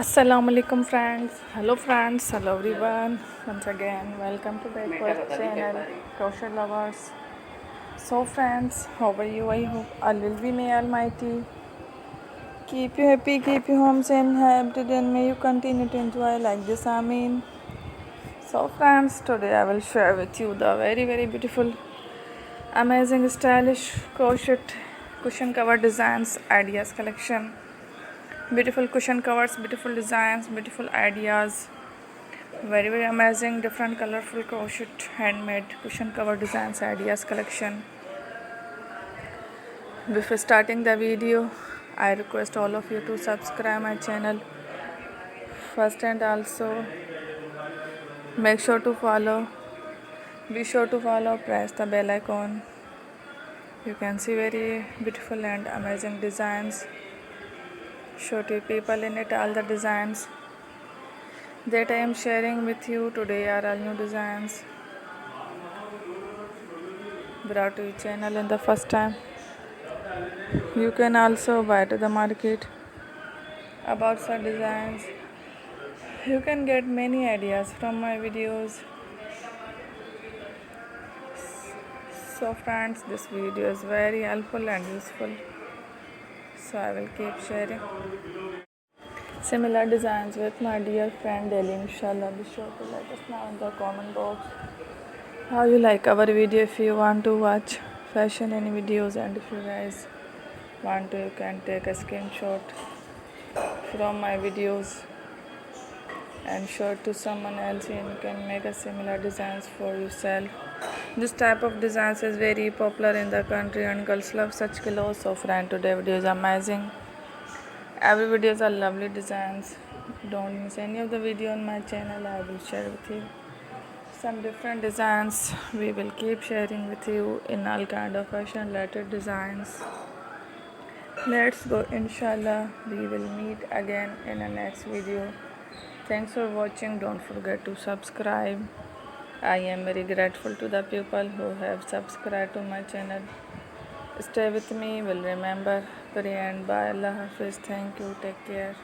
Assalamu alaikum friends. Hello friends. Hello everyone. Once again, welcome to Decorative channel, crochet lovers. So friends, how are you? I hope Allah will be may Almighty. Keep you happy, keep you home safe and happy, and may you continue to enjoy like this. Amin. So friends, today I will share with you the very beautiful, amazing, stylish crochet cushion cover designs ideas collection. Beautiful cushion covers, beautiful designs, beautiful ideas. Very amazing, different, colorful crochet handmade cushion cover designs ideas collection. Before starting the video, I request all of you to subscribe my channel first, and also make sure to follow. Be sure to follow. Press the bell icon. You can see very beautiful and amazing designs. Show to people in it all the designs that I am sharing with you today are all new designs brought to your channel in the first time. You can also buy to the market about such designs. You can get many ideas from my videos. So friends, this video is very helpful and useful, so I will keep sharing similar designs with my dear friend Delhi. Inshallah, be sure to let us know in the comment box how you like our video. If you want to watch fashion any videos, and if you guys want to, you can take a screenshot from my videos and show it to someone else, and you can make a similar designs for yourself. This type of designs is very popular in the country and girls love such clothes. So friend, today video is amazing. Every videos are lovely designs. Don't miss any of the video on my channel. I will share with you some different designs. We will keep sharing with you in all kind of fashion related designs. Let's go, inshallah. We will meet again in the next video. Thanks for watching. Don't forget to subscribe. I am very grateful to the people who have subscribed to my channel. Stay with me, will remember. Pray and bye. Allah Hafiz. Thank you. Take care.